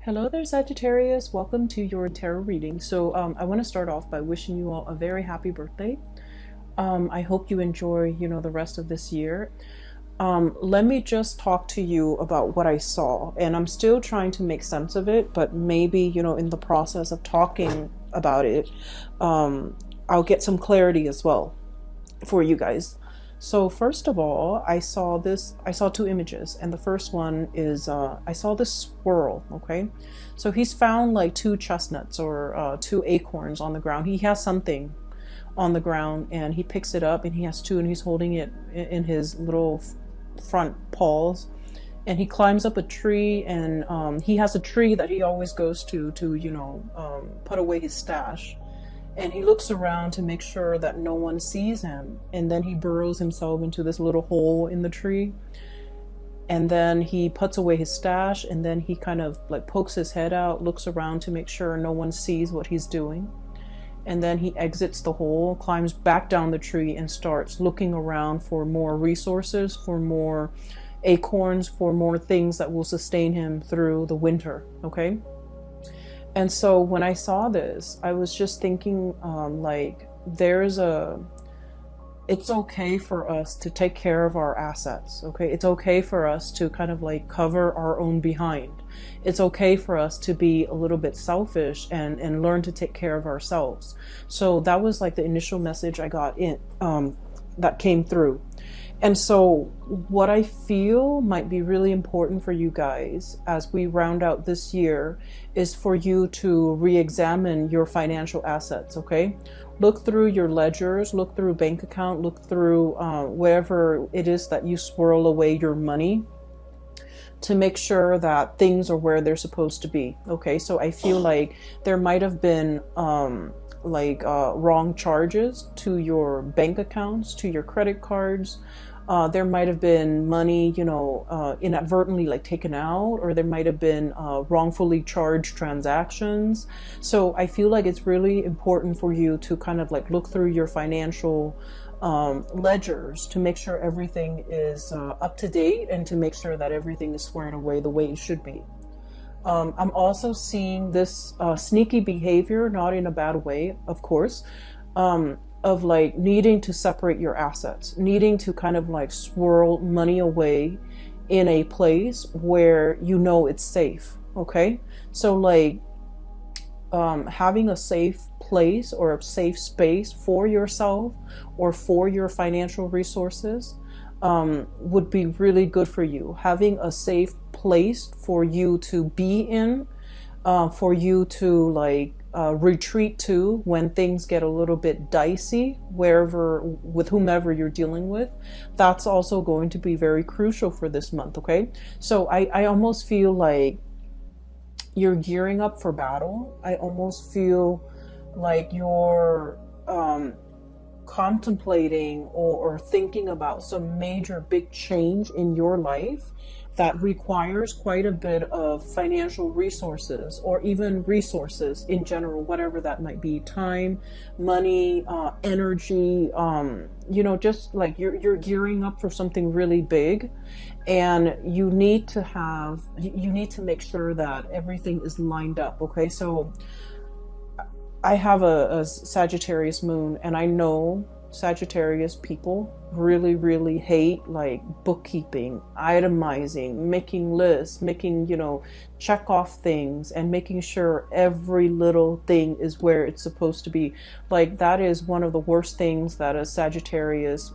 Hello there, Sagittarius. Welcome to your tarot reading. I want to start off by wishing you all a very happy birthday. I hope you enjoy, the rest of this year. Let me just talk to you about what I saw, and I'm still trying to make sense of it, but maybe, in the process of talking about it, I'll get some clarity as well for you guys. So first of all, I saw two images, and the first one is I saw this squirrel. Okay, so he's found like two chestnuts or two acorns on the ground. He has something on the ground, and he picks it up, and he has two, and he's holding it in his little front paws, and he climbs up a tree, and he has a tree that he always goes to put away his stash. And he looks around to make sure that no one sees him. And then he burrows himself into this little hole in the tree. And then he puts away his stash. And then he kind of like pokes his head out, looks around to make sure no one sees what he's doing. And then he exits the hole, climbs back down the tree, and starts looking around for more resources, for more acorns, for more things that will sustain him through the winter. Okay? And so when I saw this, I was just thinking, it's okay for us to take care of our assets. Okay. It's okay for us to kind of like cover our own behind. It's okay for us to be a little bit selfish and learn to take care of ourselves. So that was like the initial message I got that came through. And so what I feel might be really important for you guys as we round out this year is for you to re-examine your financial assets, okay? Look through your ledgers, look through bank account, look through wherever it is that you swirl away your money to make sure that things are where they're supposed to be, okay? So I feel like there might have been wrong charges to your bank accounts, to your credit cards. There might have been money, inadvertently like taken out, or there might have been wrongfully charged transactions. So I feel like it's really important for you to kind of like look through your financial ledgers to make sure everything is up to date and to make sure that everything is squared away the way it should be. I'm also seeing this sneaky behavior, not in a bad way, of course, of like needing to separate your assets, needing to kind of like swirl money away in a place where it's safe, okay? So like having a safe place or a safe space for yourself or for your financial resources would be really good for you. Having a safe place for you to be in, for you to like retreat to when things get a little bit dicey, with whomever you're dealing with. That's also going to be very crucial for this month, okay? So I almost feel like you're gearing up for battle. I almost feel like you're contemplating or thinking about some major big change in your life that requires quite a bit of financial resources, or even resources in general, whatever that might be: time, money, energy, just like you're gearing up for something really big, and you need to make sure that everything is lined up, okay? So I have a Sagittarius moon, and I know Sagittarius people really, really hate like bookkeeping, itemizing, making lists, making, check off things, and making sure every little thing is where it's supposed to be. Like that is one of the worst things that a Sagittarius,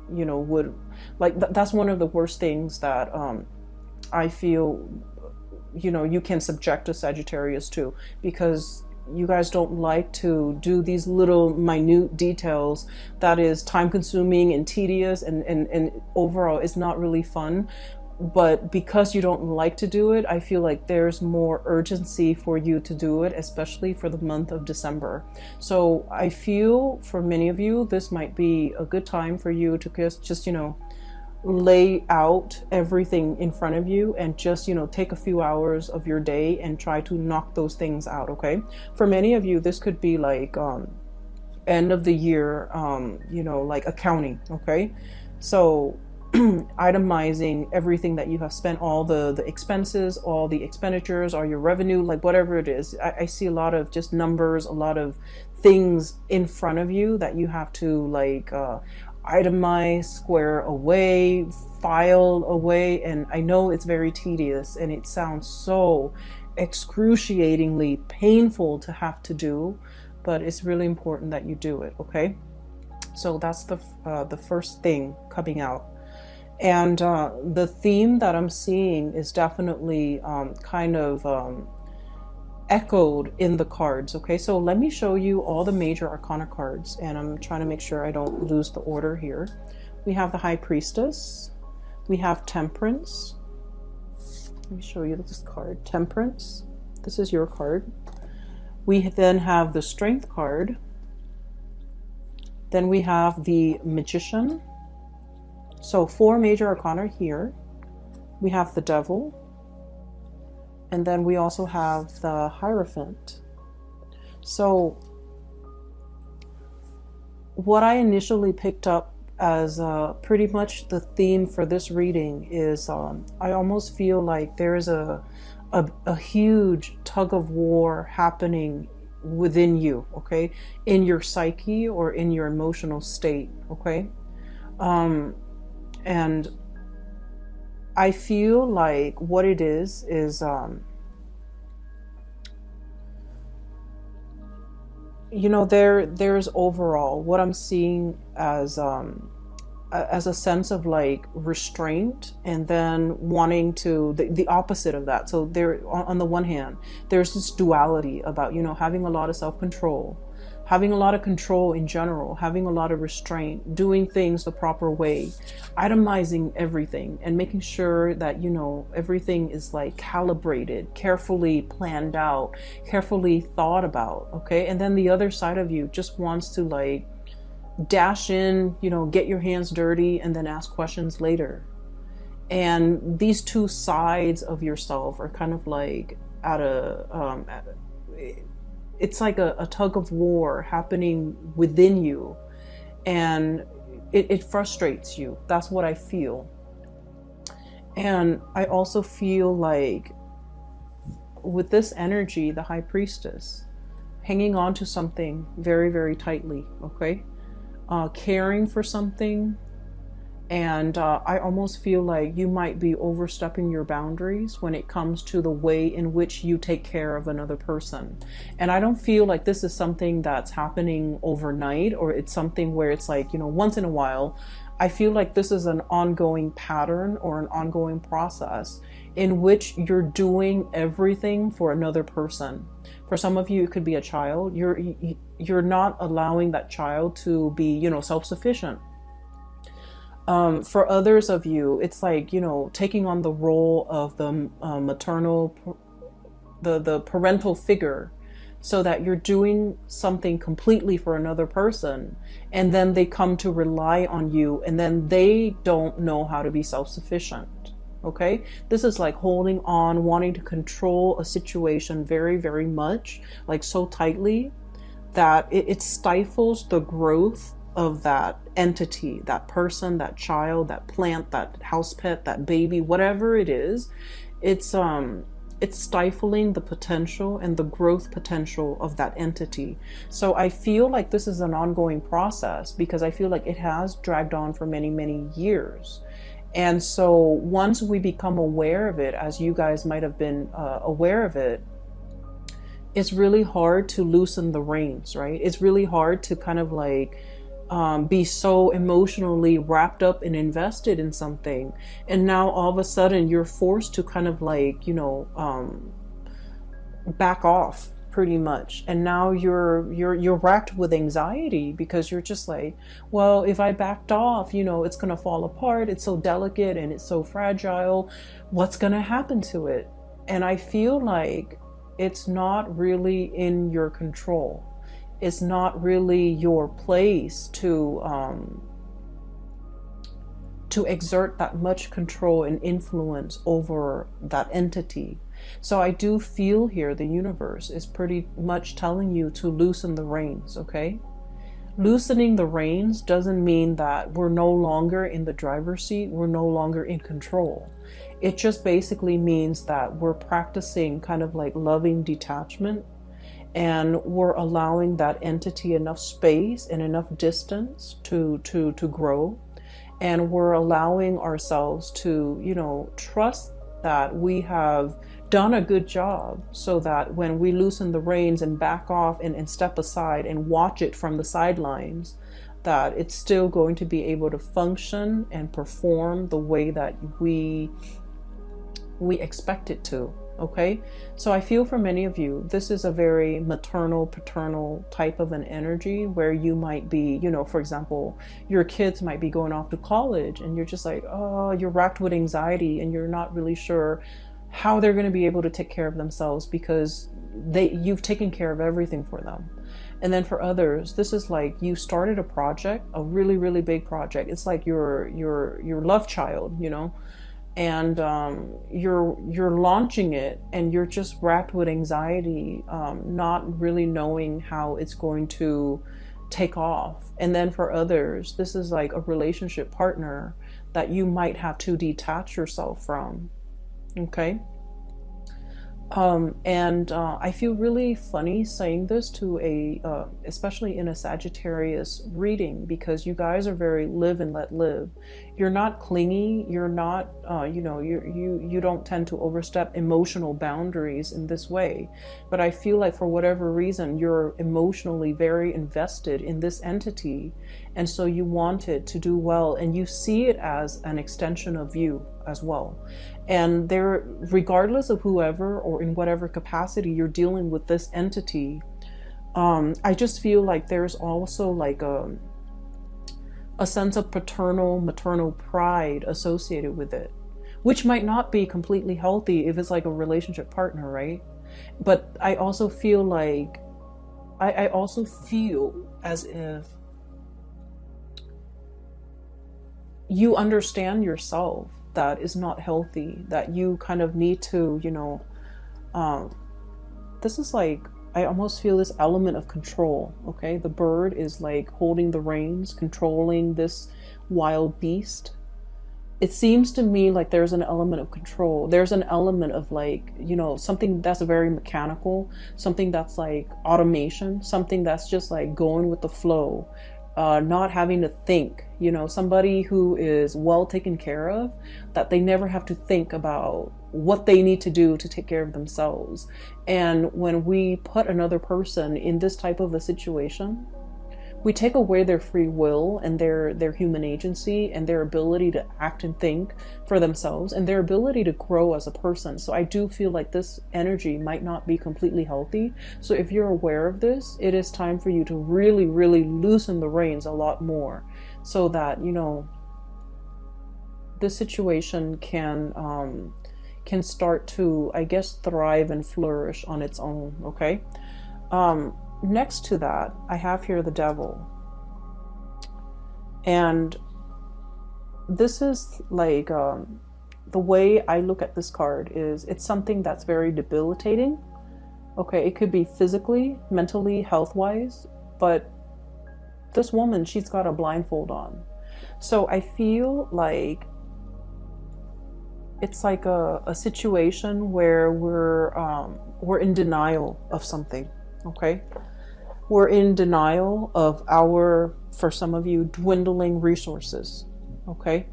would like. That's one of the worst things that I feel, you can subject a Sagittarius to, because you guys don't like to do these little minute details that is time consuming and tedious and overall it's not really fun. But because you don't like to do it, I feel like there's more urgency for you to do it, especially for the month of December. So I feel for many of you, this might be a good time for you to just lay out everything in front of you and just take a few hours of your day and try to knock those things out, okay? For many of you, this could be like end of the year like accounting, okay? So itemizing everything that you have spent, all the expenses, all the expenditures, or your revenue, like whatever it is. I see a lot of just numbers, a lot of things in front of you that you have to like itemize, square away, file away. And I know it's very tedious and it sounds so excruciatingly painful to have to do, but it's really important that you do it. Okay, so that's the first thing coming out. And the theme that I'm seeing is definitely kind of echoed in the cards. Okay, so let me show you all the major arcana cards, and I'm trying to make sure I don't lose the order here. We have the High Priestess, we have Temperance. Let me show you this card, Temperance. This is your card. We then have the Strength card. Then we have the Magician. So 4 major arcana here. We have the Devil. And then we also have the Hierophant. So what I initially picked up as pretty much the theme for this reading is I almost feel like there is a huge tug of war happening within you, okay, in your psyche or in your emotional state, okay. And I feel like what it is you know, there's overall what I'm seeing as a sense of like restraint, and then wanting to the opposite of that. So there, on the one hand, there's this duality about, you know, having a lot of self-control, having a lot of control in general, having a lot of restraint, doing things the proper way, itemizing everything, and making sure that, you know, everything is like calibrated, carefully planned out, carefully thought about, okay? And then the other side of you just wants to like dash in, you know, get your hands dirty, and then ask questions later. And these two sides of yourself are kind of like it's like a tug of war happening within you, and it frustrates you. That's what I feel. And I also feel like with this energy, the High Priestess, hanging on to something very, very tightly, okay? Caring for something. And I almost feel like you might be overstepping your boundaries when it comes to the way in which you take care of another person. And I don't feel like this is something that's happening overnight, or it's something where it's like, you know, once in a while. I feel like this is an ongoing pattern or an ongoing process in which you're doing everything for another person. For some of you, it could be a child. You're not allowing that child to be, you know, self-sufficient. For others of you, it's like, you know, taking on the role of the maternal, the parental figure, so that you're doing something completely for another person, and then they come to rely on you, and then they don't know how to be self-sufficient. Okay, this is like holding on, wanting to control a situation very, very much, like so tightly that it stifles the growth of that entity, that person, that child, that plant, that house pet, that baby, whatever it is. It's stifling the potential and the growth potential of that entity. So I feel like this is an ongoing process, because I feel like it has dragged on for many, many years. And so once we become aware of it, as you guys might have been aware of it, it's really hard to loosen the reins, right? It's really hard to kind of like be so emotionally wrapped up and invested in something, and now all of a sudden you're forced to kind of like, you know, back off pretty much. And now you're racked with anxiety, because you're just like, well, if I backed off, you know, it's gonna fall apart. It's so delicate and it's so fragile. What's gonna happen to it? And I feel like it's not really in your control. It's not really your place to exert that much control and influence over that entity. So I do feel here the universe is pretty much telling you to loosen the reins, okay? Loosening the reins doesn't mean that we're no longer in the driver's seat, we're no longer in control. It just basically means that we're practicing kind of like loving detachment, and we're allowing that entity enough space and enough distance to grow. And we're allowing ourselves to, trust that we have done a good job, so that when we loosen the reins and back off and step aside and watch it from the sidelines, that it's still going to be able to function and perform the way that we expect it to. Okay, so I feel for many of you, this is a very maternal, paternal type of an energy, where you might be, for example, your kids might be going off to college, and you're just like, oh, you're racked with anxiety, and you're not really sure how they're going to be able to take care of themselves, because you've taken care of everything for them. And then for others, this is like you started a project, a really, really big project. It's like your love child, and you're launching it, and you're just racked with anxiety, not really knowing how it's going to take off. And then for others, this is like a relationship partner that you might have to detach yourself from. Okay. I feel really funny saying this to especially in a Sagittarius reading, because you guys are very live and let live. You're not clingy. You're not, you don't tend to overstep emotional boundaries in this way. But I feel like for whatever reason, you're emotionally very invested in this entity. And so you want it to do well, and you see it as an extension of you as well. And there, regardless of whoever or in whatever capacity you're dealing with this entity, I just feel like there's also like a sense of paternal, maternal pride associated with it, which might not be completely healthy if it's like a relationship partner, right? But I also feel like, I also feel as if you understand yourself that is not healthy, that you kind of need to, this is like, I almost feel this element of control. Okay, the bird is like holding the reins, controlling this wild beast. It seems to me like there's an element of control. There's an element of like, something that's very mechanical, something that's like automation, something that's just like going with the flow, not having to think, somebody who is well taken care of, that they never have to think about what they need to do to take care of themselves. And when we put another person in this type of a situation, we take away their free will and their human agency and their ability to act and think for themselves and their ability to grow as a person. So I do feel like this energy might not be completely healthy. So if you're aware of this, it is time for you to really, really loosen the reins a lot more, so that, this situation can start to, I guess, thrive and flourish on its own. Okay. Next to that, I have here the devil. And this is like, the way I look at this card is it's something that's very debilitating. Okay, it could be physically, mentally, health-wise, but this woman, she's got a blindfold on. So I feel like it's like a situation where we're in denial of something. Okay, we're in denial of for some of you, dwindling resources. Okay,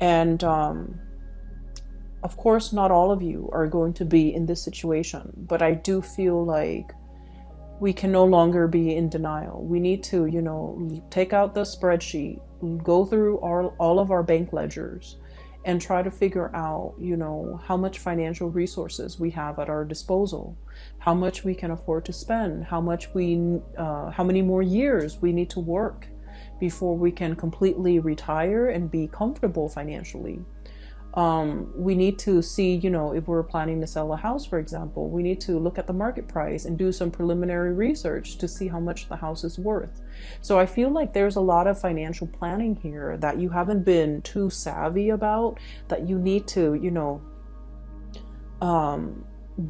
and of course, not all of you are going to be in this situation, but I do feel like we can no longer be in denial. We need to, take out the spreadsheet, go through all of our bank ledgers, and try to figure out, how much financial resources we have at our disposal, how much we can afford to spend, how many more years we need to work before we can completely retire and be comfortable financially. We need to see, if we're planning to sell a house, for example, we need to look at the market price and do some preliminary research to see how much the house is worth. So I feel like there's a lot of financial planning here that you haven't been too savvy about, that you need to,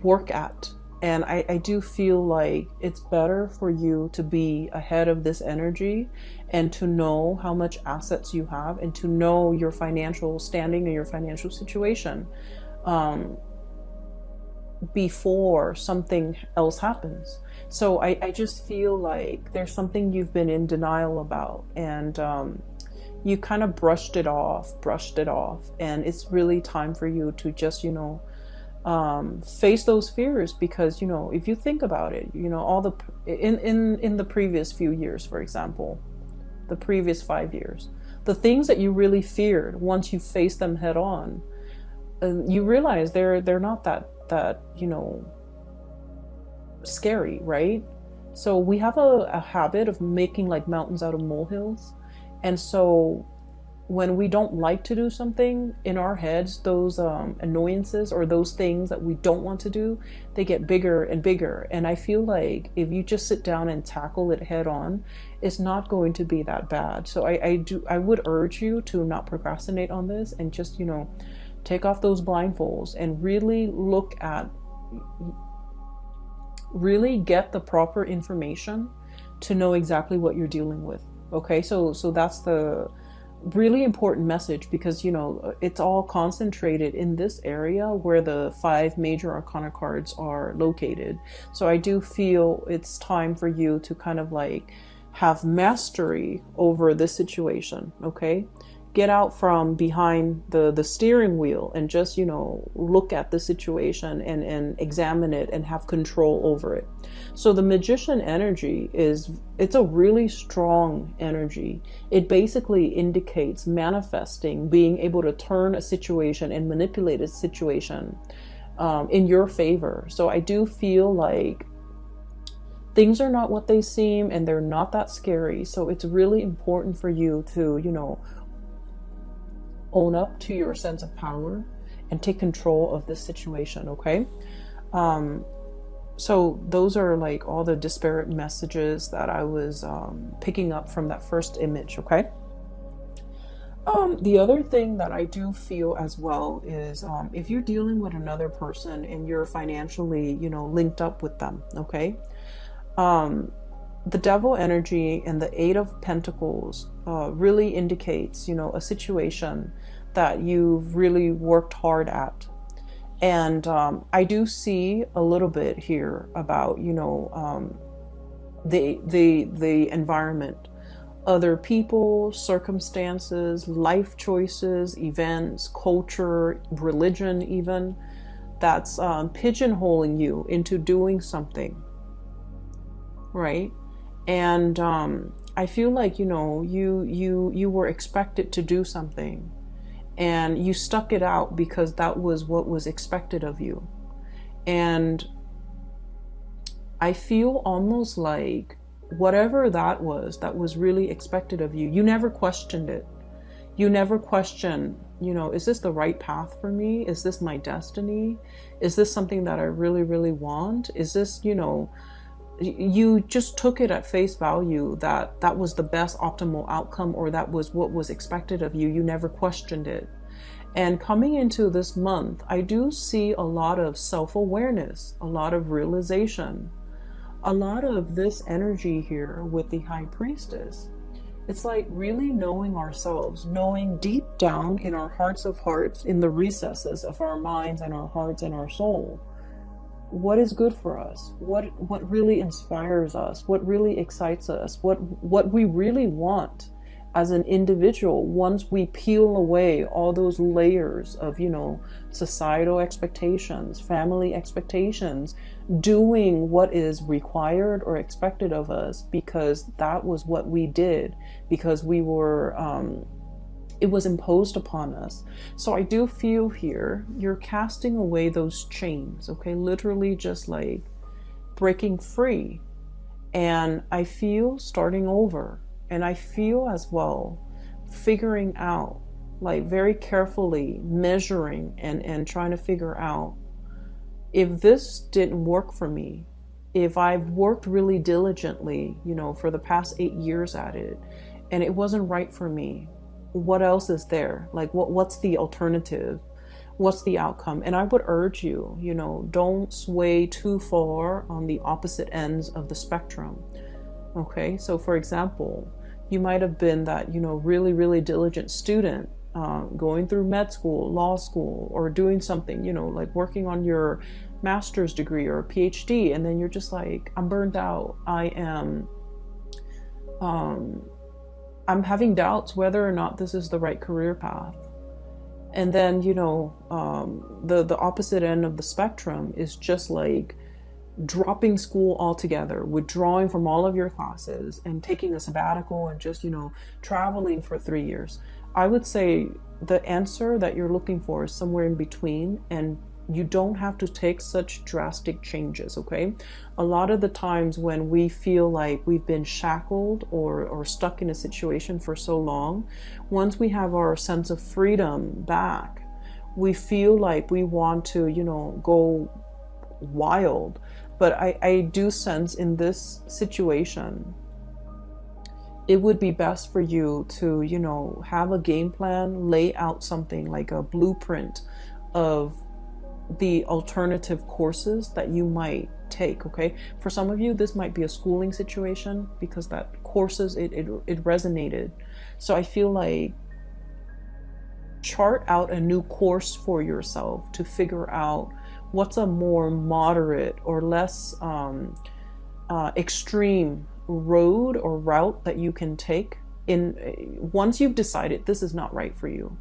work at. And I do feel like it's better for you to be ahead of this energy and to know how much assets you have and to know your financial standing and your financial situation before something else happens. So I just feel like there's something you've been in denial about, and you kind of brushed it off, and it's really time for you to just, face those fears. Because, if you think about it, all the in the previous few years, for example, the previous 5 years, the things that you really feared, once you face them head on, you realize they're not that scary, right? So we have a habit of making like mountains out of molehills. And so when we don't like to do something, in our heads, those annoyances or those things that we don't want to do, they get bigger and bigger. And I feel like if you just sit down and tackle it head on, it's not going to be that bad. So I would urge you to not procrastinate on this, and just, take off those blindfolds and really get the proper information to know exactly what you're dealing with. Okay, so that's the really important message, because it's all concentrated in this area where the 5 major arcana cards are located. So I do feel it's time for you to kind of like have mastery over this situation. Okay, get out from behind the steering wheel and just look at the situation and examine it and have control over it. So the Magician energy it's a really strong energy. It basically indicates manifesting, being able to turn a situation and manipulate a situation in your favor. So I do feel like things are not what they seem, and they're not that scary. So it's really important for you to own up to your sense of power and take control of this situation. Okay, so those are like all the disparate messages that I was picking up from that first image. Okay, the other thing that I do feel as well is if you're dealing with another person and you're financially linked up with them. Okay, the Devil energy and the 8 of Pentacles really indicates, a situation that you've really worked hard at. And I do see a little bit here about, the environment, other people, circumstances, life choices, events, culture, religion, even, that's pigeonholing you into doing something, right? And I feel like you were expected to do something, and you stuck it out because that was what was expected of you. And I feel almost like whatever that was really expected of you, you never questioned it. You never questioned, is this the right path for me? Is this my destiny? Is this something that I really, really want? Is this, you just took it at face value that was the best optimal outcome, or that was what was expected of you. You never questioned it. And coming into this month, I do see a lot of self-awareness, a lot of realization, a lot of this energy here with the High Priestess. It's like really knowing ourselves, knowing deep down in our hearts of hearts, in the recesses of our minds and our hearts and our soul, what is good for us, what really inspires us, what really excites us, what we really want as an individual. Once we peel away all those layers of societal expectations, family expectations, doing what is required or expected of us because that was what we did, because we were it was imposed upon us. So I do feel here you're casting away those chains, okay? Literally just like breaking free. And I feel starting over. And I feel as well figuring out, like very carefully measuring and trying to figure out, if this didn't work for me, if I've worked really diligently, for the past 8 years at it, and it wasn't right for me, what else is there? Like what's the alternative? what's the outcome? And I would urge you, don't sway too far on the opposite ends of the spectrum. Okay, so for example, you might have been that, really, really diligent student, going through med school, law school, or doing something, like working on your master's degree or a PhD, and then you're just like, I'm burned out. I'm having doubts whether or not this is the right career path. And then, the opposite end of the spectrum is just like dropping school altogether, withdrawing from all of your classes and taking a sabbatical and just, traveling for 3 years. I would say the answer that you're looking for is somewhere in between, and you don't have to take such drastic changes, okay? A lot of the times when we feel like we've been shackled or stuck in a situation for so long, once we have our sense of freedom back, we feel like we want to, go wild. But I do sense in this situation, it would be best for you to, have a game plan, lay out something like a blueprint of the alternative courses that you might take, okay? For some of you, this might be a schooling situation because that courses, it resonated. So I feel like chart out a new course for yourself to figure out what's a more moderate or less extreme road or route that you can take once you've decided this is not right for you.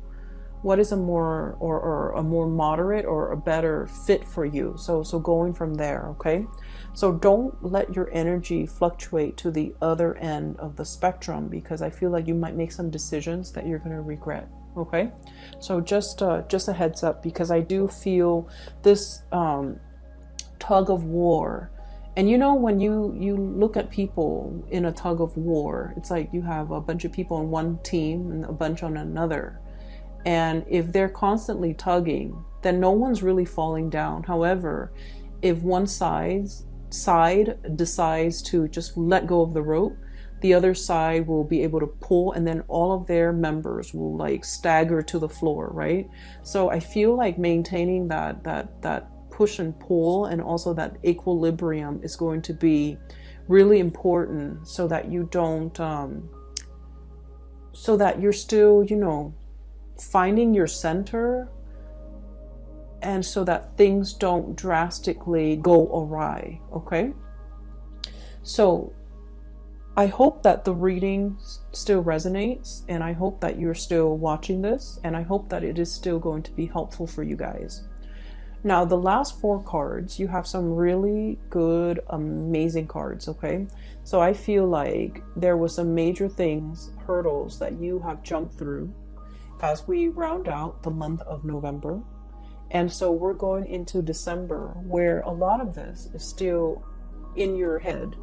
What is a more or a more moderate or a better fit for you? So going from there, okay? So don't let your energy fluctuate to the other end of the spectrum, because I feel like you might make some decisions that you're going to regret, okay? So just a heads up, because I do feel this tug of war. And when you look at people in a tug of war, it's like you have a bunch of people on one team and a bunch on another. And if they're constantly tugging, then no one's really falling down. However, if one side decides to just let go of the rope, the other side will be able to pull, and then all of their members will like stagger to the floor, right? So I feel like maintaining that push and pull and also that equilibrium is going to be really important, so that you don't, so that you're still, finding your center, and so that things don't drastically go awry, okay? So I hope that the reading still resonates, and I hope that you're still watching this, and I hope that it is still going to be helpful for you guys. Now, the last 4 cards, you have some really good, amazing cards, okay? So I feel like there was some major hurdles that you have jumped through as we round out the month of November. And so we're going into December, where a lot of this is still in your head.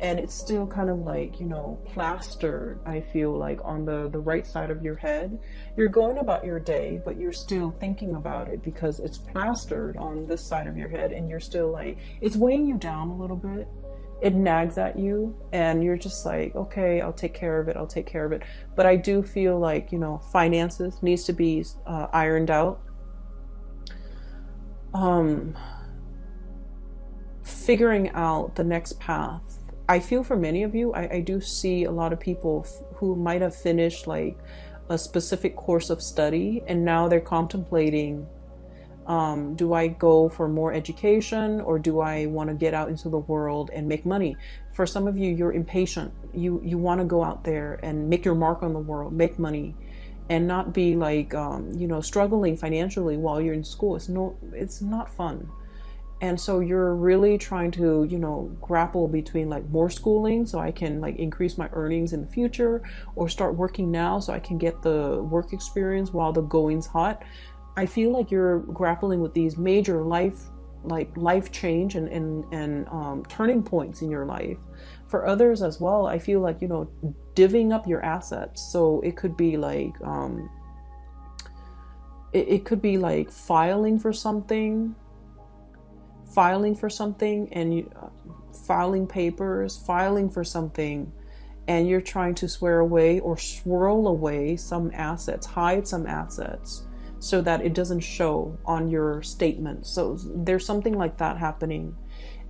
And it's still kind of like, plastered, I feel like, on the right side of your head. You're going about your day, but you're still thinking about it because it's plastered on this side of your head. And you're still like, it's weighing you down a little bit. It nags at you, and you're just like, okay, I'll take care of it. But I do feel like, finances needs to be ironed out. Figuring out the next path. I feel for many of you, I do see a lot of people who might have finished like a specific course of study, and now they're contemplating, do I go for more education, or do I want to get out into the world and make money? For some of you, you're impatient. You want to go out there and make your mark on the world, make money, and not be like, struggling financially while you're in school. It's not fun. And so you're really trying to, grapple between like more schooling so I can like increase my earnings in the future, or start working now so I can get the work experience while the going's hot. I feel like you're grappling with these major life change and turning points in your life. For others as well, I feel like, divvying up your assets. So it could be like, it could be like filing for something, and filing papers, filing for something, and you're trying to swear away or swirl away some assets, hide some assets, so that it doesn't show on your statement. So there's something like that happening.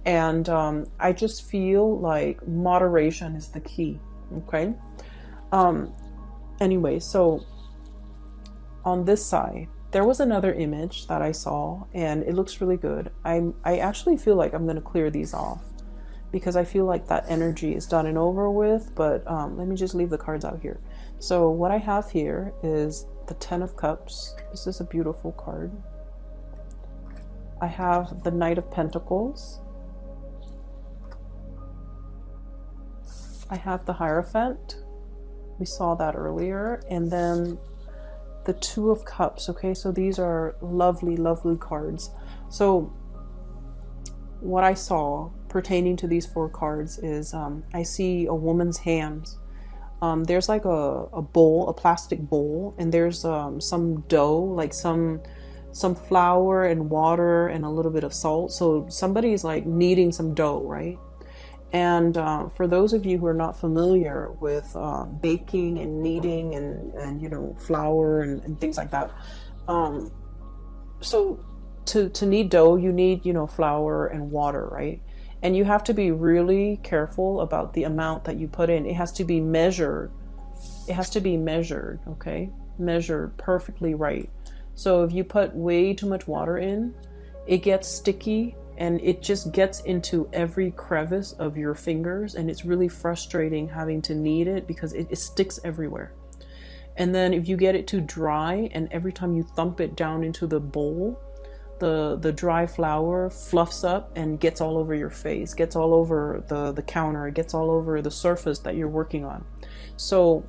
And I just feel like moderation is the key. Okay. Anyway, so on this side, there was another image that I saw, and it looks really good. I actually feel like I'm going to clear these off because I feel like that energy is done and over with. But let me just leave the cards out here. So what I have here is the Ten of Cups. This is a beautiful card. I have the Knight of Pentacles. I have the Hierophant. We saw that earlier. And then the Two of Cups. Okay, so these are lovely, lovely cards. So what I saw pertaining to these four cards is I see a woman's hands. There's like a bowl, a plastic bowl, and there's some dough, like some flour and water and a little bit of salt. So somebody's like kneading some dough, right? And for those of you who are not familiar with baking and kneading and you know, flour and things like that, so to knead dough, you need, you know, flour and water, right? And you have to be really careful about the amount that you put in. It has to be measured. It has to be measured, okay? Measured perfectly right. So if you put way too much water in, it gets sticky and it just gets into every crevice of your fingers, and it's really frustrating having to knead it because it sticks everywhere. And then if you get it too dry, and every time you thump it down into the bowl, the dry flour fluffs up and gets all over your face, gets all over the counter, it gets all over the surface that you're working on. So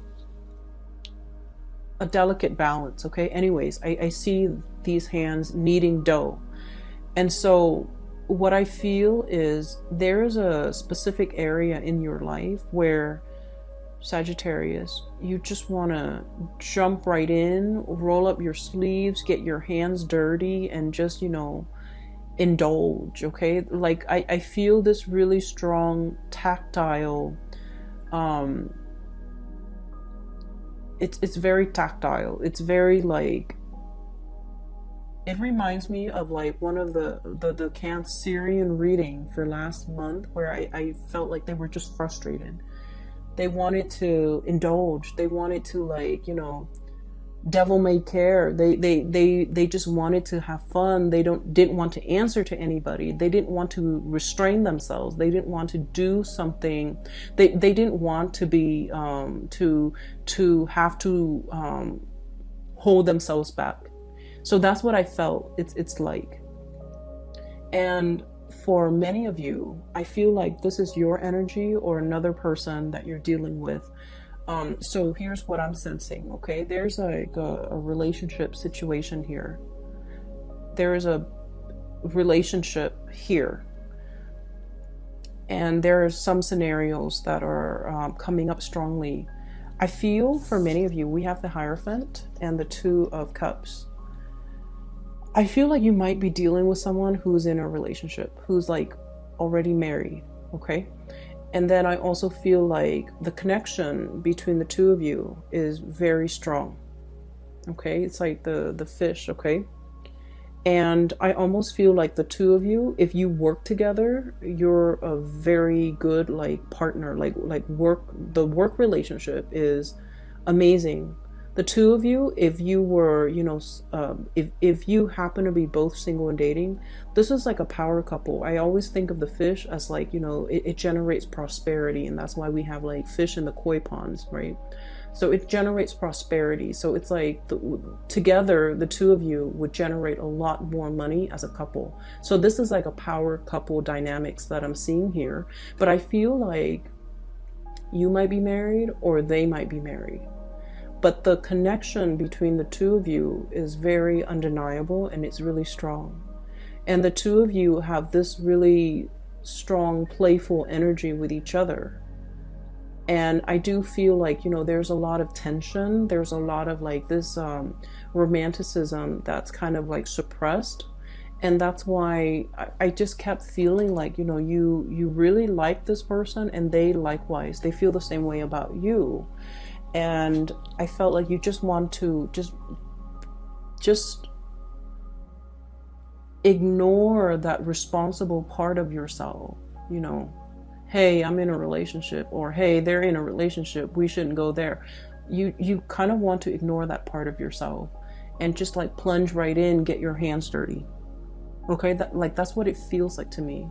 a delicate balance, okay? Anyways, I see these hands kneading dough. And so what I feel is there's a specific area in your life where, Sagittarius, you just want to jump right in, roll up your sleeves, get your hands dirty, and just, you know, indulge, okay? Like, I feel this really strong tactile, it's very tactile. It's very like, it reminds me of like one of the Cancerian reading for last month where I felt like they were just frustrated. They wanted to indulge. They wanted to, like, you know, devil may care. They just wanted to have fun. They didn't want to answer to anybody. They didn't want to restrain themselves. They didn't want to do something. They didn't want to be to have to hold themselves back. So that's what I felt it's like. And for many of you, I feel like this is your energy or another person that you're dealing with. So here's what I'm sensing, okay? There's like a relationship situation here. There is a relationship here. And there are some scenarios that are coming up strongly. I feel for many of you, we have the Hierophant and the Two of Cups. I feel like you might be dealing with someone who's in a relationship, who's like already married, okay? And then I also feel like the connection between the two of you is very strong, okay? It's like the fish, okay? And I almost feel like the two of you, if you work together, you're a very good like partner, like the work relationship is amazing. The two of you, if you were, you know, if you happen to be both single and dating, this is like a power couple. I always think of the fish as like, you know, it generates prosperity, and that's why we have like fish in the koi ponds, right? So it generates prosperity. So it's like together, the two of you would generate a lot more money as a couple. So this is like a power couple dynamics that I'm seeing here. But I feel like you might be married or they might be married. But the connection between the two of you is very undeniable, and it's really strong. And the two of you have this really strong, playful energy with each other. And I do feel like, you know, there's a lot of tension. There's a lot of like this romanticism that's kind of like suppressed. And that's why I just kept feeling like, you know, you really like this person, and they likewise, they feel the same way about you. And I felt like you just want to just just ignore that responsible part of yourself. You know, hey, I'm in a relationship, or hey, they're in a relationship, we shouldn't go there. You kind of want to ignore that part of yourself and just like plunge right in, get your hands dirty. Okay, that's what it feels like to me.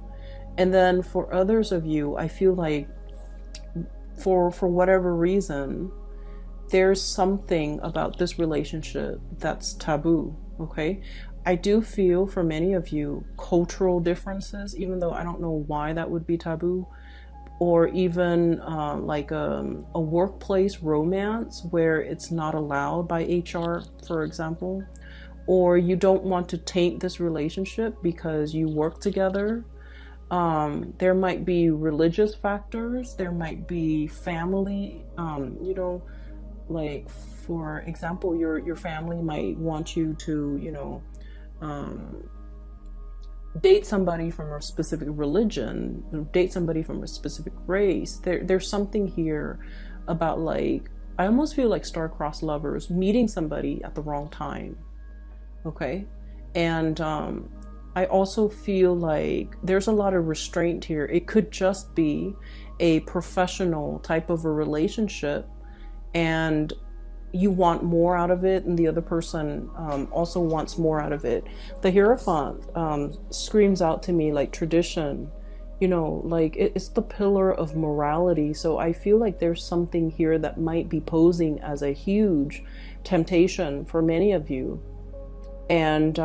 And then for others of you, I feel like for whatever reason, there's something about this relationship that's taboo. Okay, I do feel for many of you, cultural differences, even though I don't know why that would be taboo, or even like a workplace romance where it's not allowed by HR, for example, or you don't want to taint this relationship because you work together. There might be religious factors, there might be family, you know, like for example, your family might want you to, you know, date somebody from a specific religion, date somebody from a specific race. There's something here about, like, I almost feel like star-crossed lovers meeting somebody at the wrong time. Okay, and I also feel like there's a lot of restraint here. It could just be a professional type of a relationship, and you want more out of it, and the other person also wants more out of it. The Hierophant screams out to me like tradition, you know, like it's the pillar of morality. So I feel like there's something here that might be posing as a huge temptation for many of you. And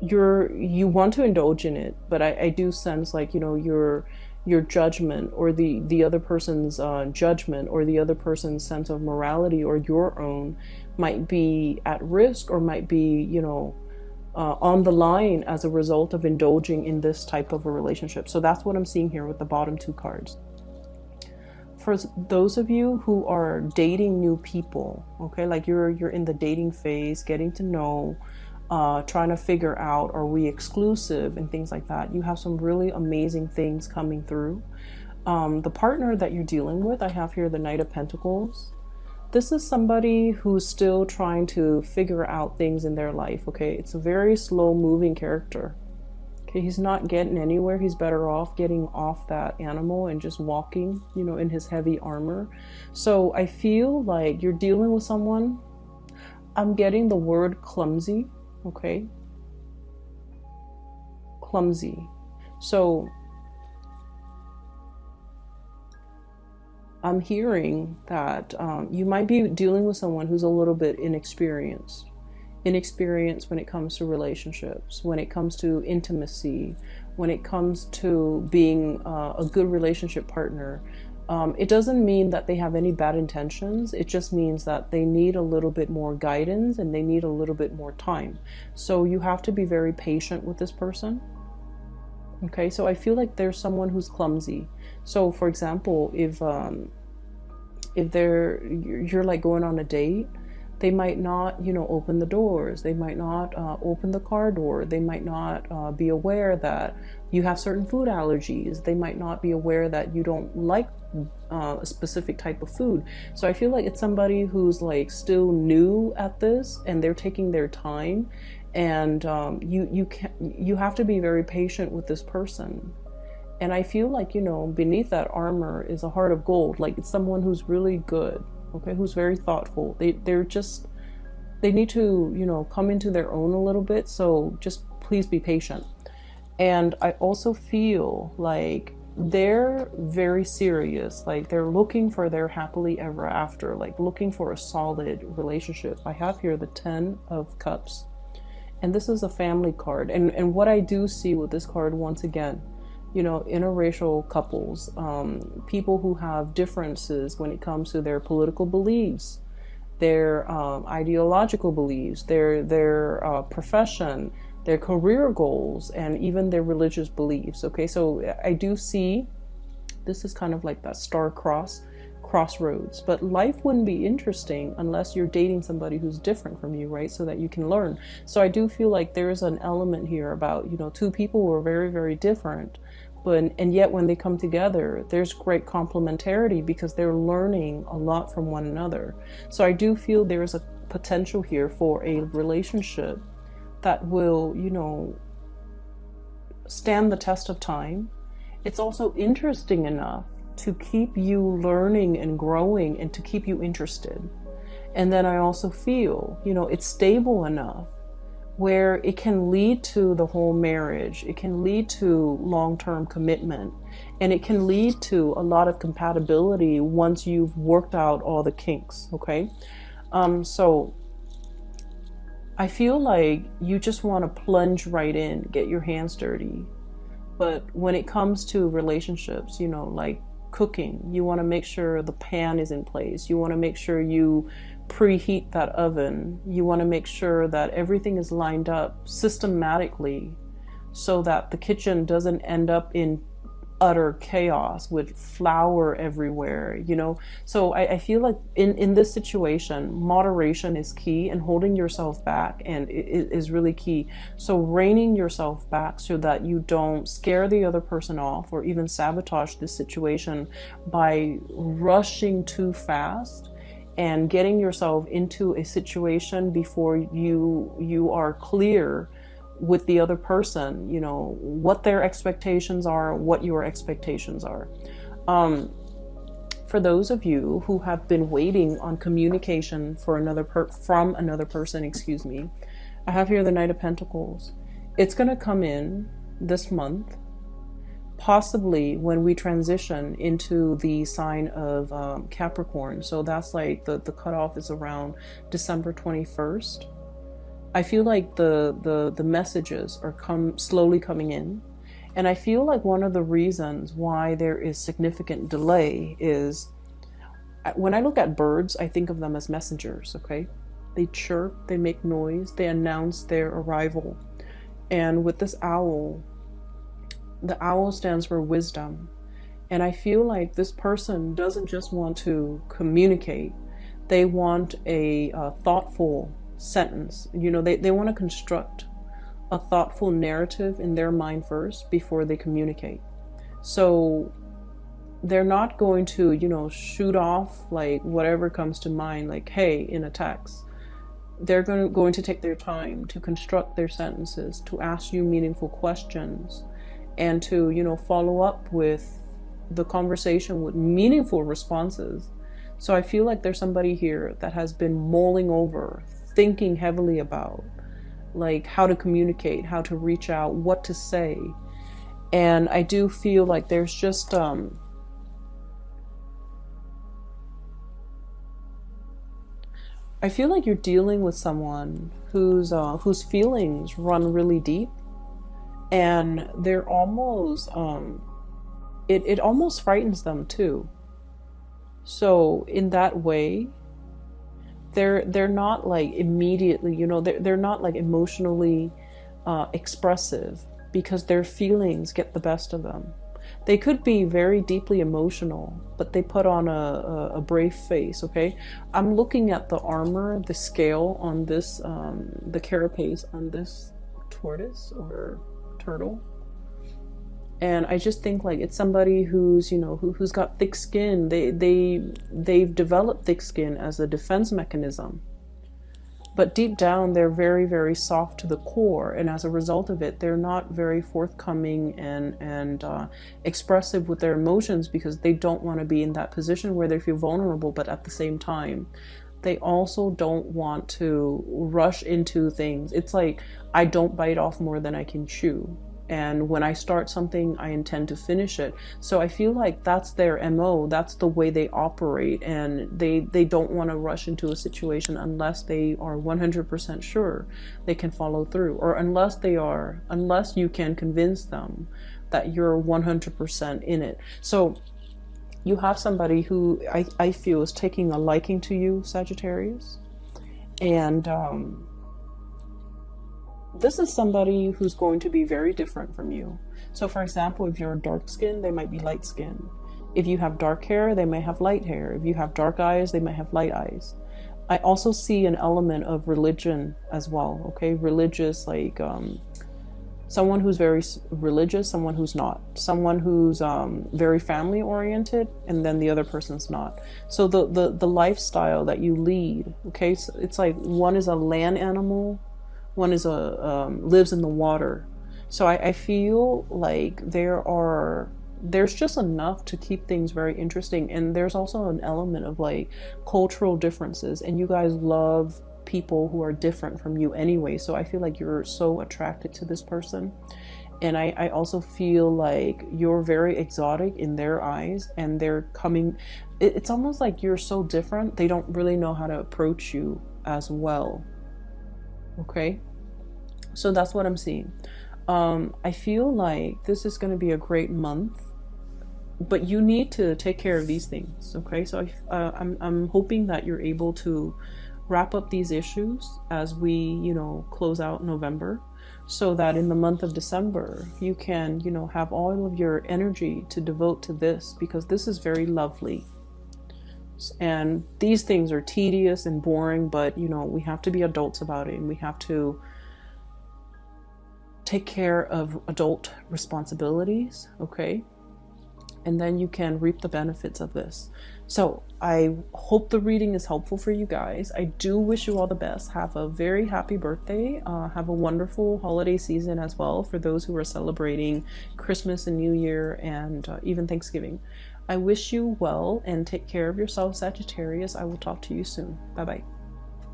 you want to indulge in it, but I do sense like, you know, your judgment, or the other person's judgment, or the other person's sense of morality, or your own, might be at risk, or might be, you know, on the line as a result of indulging in this type of a relationship. So that's what I'm seeing here with the bottom two cards. For those of you who are dating new people, okay, like you're in the dating phase, getting to know, trying to figure out, are we exclusive and things like that. You have some really amazing things coming through. The partner that you're dealing with, I have here the Knight of Pentacles. This is somebody who's still trying to figure out things in their life. Okay, it's a very slow moving character. Okay, he's not getting anywhere. He's better off getting off that animal and just walking, you know, in his heavy armor. So I feel like you're dealing with someone. I'm getting the word clumsy. Okay, clumsy. So I'm hearing that you might be dealing with someone who's a little bit inexperienced when it comes to relationships, when it comes to intimacy, when it comes to being a good relationship partner. It doesn't mean that they have any bad intentions. It just means that they need a little bit more guidance and they need a little bit more time. So you have to be very patient with this person. Okay, so I feel like there's someone who's clumsy. So for example, if you're like going on a date, they might not, you know, open the doors. They might not open the car door. They might not be aware that you have certain food allergies. They might not be aware that you don't like a specific type of food. So I feel like it's somebody who's like still new at this, and they're taking their time. And you have to be very patient with this person. And I feel like, you know, beneath that armor is a heart of gold. Like, it's someone who's really good. Okay, who's very thoughtful. They need to, you know, come into their own a little bit. So just please be patient. And I also feel like they're very serious. Like, they're looking for their happily ever after, like looking for a solid relationship. I have here the 10 of Cups, and this is a family card. And what I do see with this card, once again, you know, interracial couples, people who have differences when it comes to their political beliefs, their ideological beliefs, their profession, their career goals, and even their religious beliefs. Okay, so I do see this is kind of like that crossroads. But life wouldn't be interesting unless you're dating somebody who's different from you, right? So that you can learn. So I do feel like there's an element here about, you know, two people who are very, very different, and yet when they come together, there's great complementarity because they're learning a lot from one another. So I do feel there's potential here for a relationship that will, you know, stand the test of time. It's also interesting enough to keep you learning and growing and to keep you interested. And then I also feel, you know, it's stable enough where it can lead to the whole marriage. It can lead to long-term commitment, and it can lead to a lot of compatibility once you've worked out all the kinks, okay? So I feel like you just want to plunge right in, get your hands dirty. But when it comes to relationships, you know, like cooking, you want to make sure the pan is in place. You want to make sure you preheat that oven. You want to make sure that everything is lined up systematically so that the kitchen doesn't end up in utter chaos with flour everywhere, you know. So I feel like in this situation, moderation is key, and holding yourself back and is really key. So reining yourself back so that you don't scare the other person off or even sabotage this situation by rushing too fast and getting yourself into a situation before you are clear with the other person, you know, what their expectations are, what your expectations are. For those of you who have been waiting on communication from another person, excuse me, I have here the Knight of Pentacles. It's going to come in this month, possibly when we transition into the sign of Capricorn. So that's like the cutoff is around December 21st. I feel like the messages are slowly coming in. And I feel like one of the reasons why there is significant delay is when I look at birds, I think of them as messengers, okay? They chirp, they make noise, they announce their arrival. And with this owl, the owl stands for wisdom. And I feel like this person doesn't just want to communicate. They want a thoughtful sentence. You know, they want to construct a thoughtful narrative in their mind first before they communicate. So they're not going to, you know, shoot off like whatever comes to mind, like, hey, in a text. They're going to take their time to construct their sentences, to ask you meaningful questions, and to, you know, follow up with the conversation with meaningful responses. So I feel like there's somebody here that has been mulling over, thinking heavily about like how to communicate, how to reach out, what to say. And I do feel like there's just I feel like you're dealing with someone whose feelings run really deep, and they're almost it almost frightens them too. So in that way, they're not like immediately, you know, they're not like emotionally expressive because their feelings get the best of them. They could be very deeply emotional, but they put on a brave face, okay? I'm looking at the armor, the scale on this, the carapace on this tortoise or turtle. And I just think like it's somebody who's, you know, who's got thick skin. They've developed thick skin as a defense mechanism. But deep down, they're very, very soft to the core. And as a result of it, they're not very forthcoming and expressive with their emotions because they don't want to be in that position where they feel vulnerable. But at the same time, they also don't want to rush into things. It's like, I don't bite off more than I can chew. And when I start something, I intend to finish it. So I feel like that's their MO. That's the way they operate. And they don't want to rush into a situation unless they are 100% sure they can follow through. Or unless you can convince them that you're 100% in it. So you have somebody who I feel is taking a liking to you, Sagittarius. And this is somebody who's going to be very different from you. So for example, if you're dark skinned, they might be light skinned. If you have dark hair, they may have light hair. If you have dark eyes, they may have light eyes. I also see an element of religion as well, okay? Religious, like someone who's very religious, someone who's not, someone who's very family oriented, and then the other person's not. So the lifestyle that you lead, okay, so it's like one is a land animal, one is lives in the water. So I feel like there's just enough to keep things very interesting. And there's also an element of like cultural differences, and you guys love people who are different from you anyway. So I feel like you're so attracted to this person. And I also feel like you're very exotic in their eyes, and they're coming, it's almost like you're so different, they don't really know how to approach you as well. Okay? So that's what I'm seeing. I feel like this is going to be a great month, but you need to take care of these things. Okay? So I'm hoping that you're able to wrap up these issues as we, close out November, so that in the month of December, you can, have all of your energy to devote to this, because this is very lovely. And these things are tedious and boring, but, we have to be adults about it, and we have to take care of adult responsibilities, okay? And then you can reap the benefits of this. So I hope the reading is helpful for you guys. I do wish you all the best. Have a very happy birthday. Have a wonderful holiday season as well for those who are celebrating Christmas and New Year, and even Thanksgiving. I wish you well, and take care of yourself, Sagittarius. I will talk to you soon. Bye-bye.